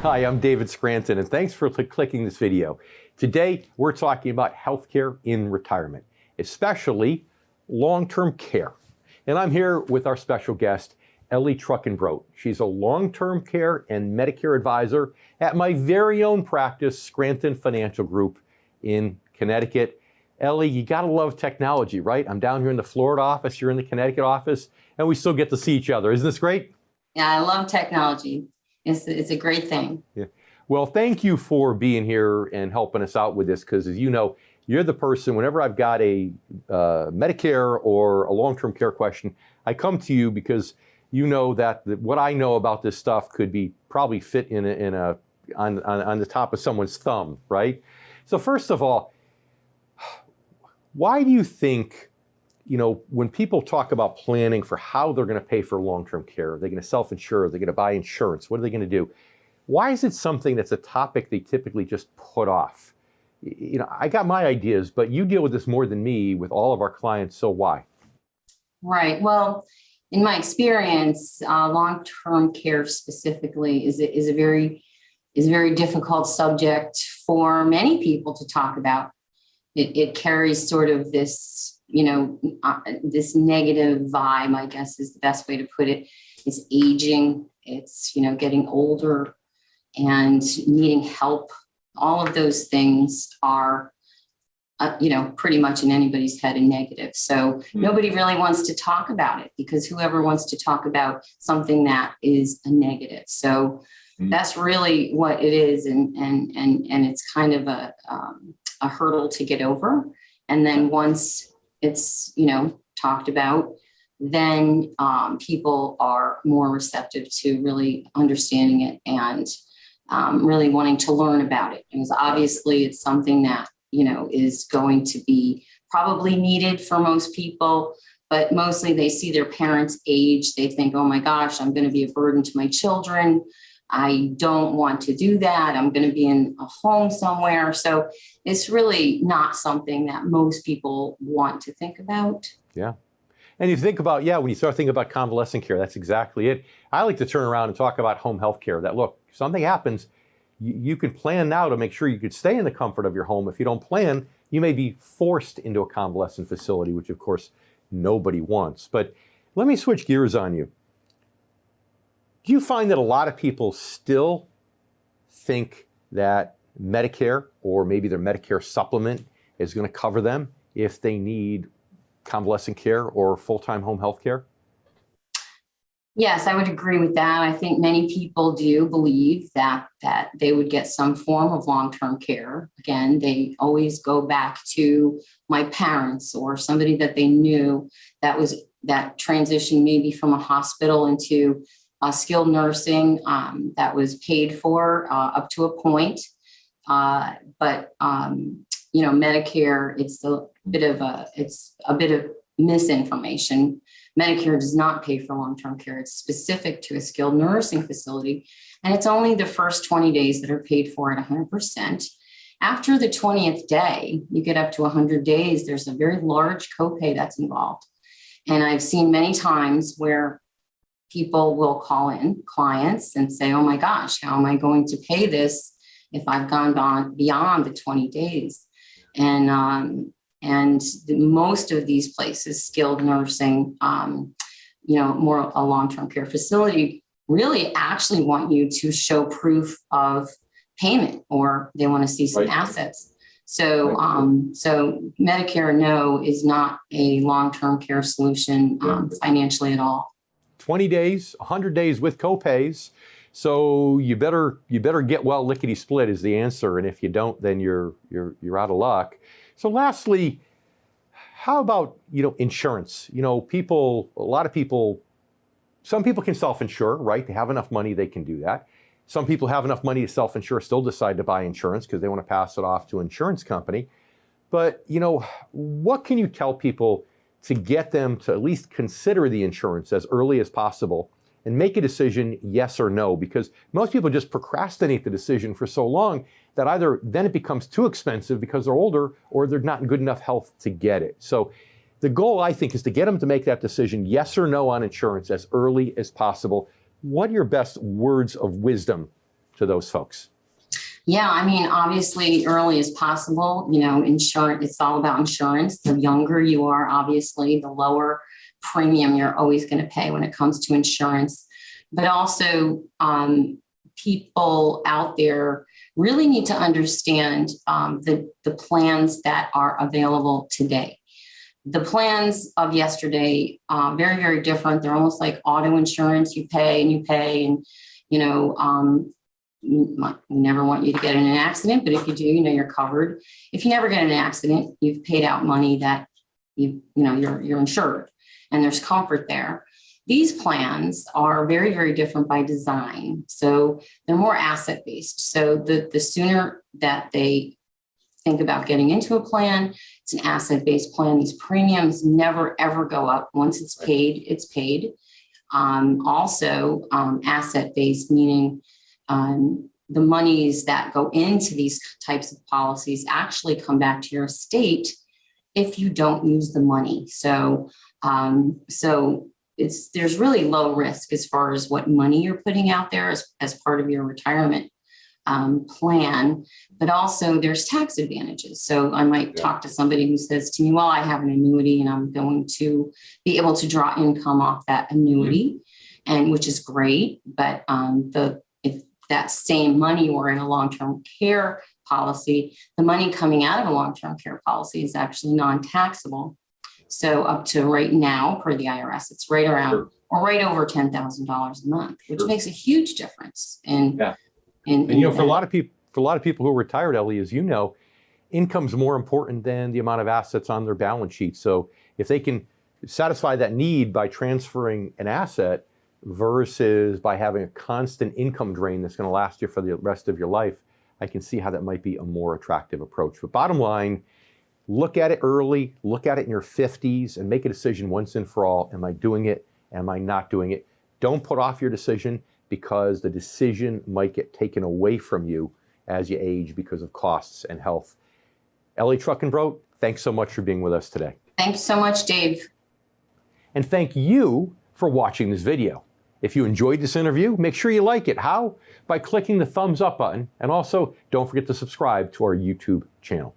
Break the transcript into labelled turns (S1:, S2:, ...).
S1: Hi, I'm David Scranton, and thanks for clicking this video. Today, we're talking about healthcare in retirement, especially long-term care. And I'm here with our special guest, Ellie Truckenbrodt. She's a long-term care and Medicare advisor at my very own practice, Scranton Financial Group in Connecticut. Ellie, you gotta love technology, right? I'm down here in the Florida office, you're in the Connecticut office, and we still get to see each other. Isn't this great?
S2: Yeah, I love technology. It's a great thing.
S1: Yeah. Well, thank you for being here and helping us out with this, because as you know, you're the person, whenever I've got a Medicare or a long-term care question, I come to you because you know that what I know about this stuff could be probably fit on the top of someone's thumb, right? So first of all, why do you think, when people talk about planning for how they're going to pay for long-term care, are they going to self-insure? Are they going to buy insurance? What are they going to do? Why is it something that's a topic they typically just put off? I got my ideas, but you deal with this more than me with all of our clients, so why?
S2: Right. Well, in my experience, long-term care specifically is a very difficult subject for many people to talk about. It carries sort of this, this negative vibe, I guess is the best way to put it. It's aging, it's, getting older and needing help. All of those things are, pretty much in anybody's head a negative. So nobody really wants to talk about it, because whoever wants to talk about something that is a negative. So that's really what it is. And it's kind of a hurdle to get over. And then once it's, talked about, then people are more receptive to really understanding it and really wanting to learn about it. Because obviously it's something that, is going to be probably needed for most people, but mostly they see their parents age. They think, oh my gosh, I'm going to be a burden to my children. I don't want to do that. I'm going to be in a home somewhere. So it's really not something that most people want to think about.
S1: Yeah. And you think about, when you start thinking about convalescent care, that's exactly it. I like to turn around and talk about home health care, that look, if something happens, you can plan now to make sure you could stay in the comfort of your home. If you don't plan, you may be forced into a convalescent facility, which of course nobody wants. But let me switch gears on you. Do you find that a lot of people still think that Medicare or maybe their Medicare supplement is going to cover them if they need convalescent care or full-time home health care?
S2: Yes, I would agree with that. I think many people do believe that they would get some form of long-term care. Again, they always go back to my parents or somebody that they knew that transitioned maybe from a hospital into skilled nursing that was paid for up to a point. But Medicare, it's a bit of misinformation. Medicare does not pay for long-term care. It's specific to a skilled nursing facility. And it's only the first 20 days that are paid for at 100%. After the 20th day, you get up to 100 days, there's a very large copay that's involved. And I've seen many times where people will call in clients and say, oh my gosh, how am I going to pay this if I've gone beyond the 20 days? And most of these places, skilled nursing, more a long-term care facility, really actually want you to show proof of payment, or they want to see some assets. So, so Medicare, no, is not a long-term care solution financially at all.
S1: 20 days, 100 days with copays. So you better get well lickety split is the answer. And if you don't, then you're out of luck. So lastly, how about, insurance? Some people can self-insure, right? They have enough money, they can do that. Some people have enough money to self-insure, still decide to buy insurance because they want to pass it off to an insurance company. But, what can you tell people to get them to at least consider the insurance as early as possible and make a decision, yes or no? Because most people just procrastinate the decision for so long that either then it becomes too expensive because they're older or they're not in good enough health to get it. So the goal, I think, is to get them to make that decision, yes or no on insurance, as early as possible. What are your best words of wisdom to those folks?
S2: Yeah, I mean, obviously, early as possible. You know, insurance, it's all about insurance. The younger you are, obviously, the lower premium you're always going to pay when it comes to insurance. But also, people out there really need to understand the plans that are available today. The plans of yesterday, very, very different. They're almost like auto insurance. You pay and you pay, and you know, we never want you to get in an accident, but if you do, you know, you're covered. If you never get in an accident, you've paid out money that you're insured, and there's comfort there. These plans are very, very different by design. So they're more asset based. So the sooner that they think about getting into a plan, it's an asset based plan. These premiums never, ever go up. Once it's paid, it's paid. Also, asset based, meaning the monies that go into these types of policies actually come back to your estate if you don't use the money. So, there's really low risk as far as what money you're putting out there as part of your retirement plan, but also there's tax advantages. So I might talk to somebody who says to me, well, I have an annuity and I'm going to be able to draw income off that annuity, and which is great. But if that same money were in a long-term care policy, the money coming out of a long-term care policy is actually non-taxable. So up to right now, per the IRS, it's right around or right over $10,000 a month, which makes a huge difference. And you know,
S1: for a lot of people who are retired, Ellie, as you know, income's more important than the amount of assets on their balance sheet. So if they can satisfy that need by transferring an asset versus by having a constant income drain that's going to last you for the rest of your life, I can see how that might be a more attractive approach. But bottom line, look at it early, look at it in your 50s, and make a decision once and for all. Am I doing it? Am I not doing it? Don't put off your decision, because the decision might get taken away from you as you age because of costs and health. Ellie Truckenbrodt, thanks so much for being with us today.
S2: Thanks so much, Dave.
S1: And thank you for watching this video. If you enjoyed this interview, make sure you like it. How? By clicking the thumbs up button. And also, don't forget to subscribe to our YouTube channel.